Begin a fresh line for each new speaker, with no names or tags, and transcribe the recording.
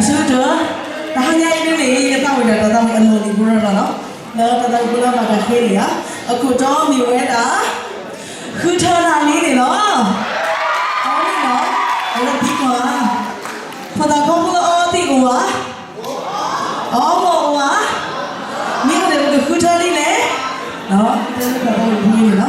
ဆိုတော့ဒါဟရိုင်းနေရတော့ရတော့အလိုလေးဘူးတော့နော်တော့တော့ဘုရားမှာခေးရအခုတော့မြဝဲတာခူထော်လာလေးနေနော်ဟောနေနော်အဲ့ဒါဒီကွာဖတာကောဘလောတိကွာအော်မောကွာမိကလည်းခူထော်လေးလေနော်ဒါကတော့ဘူး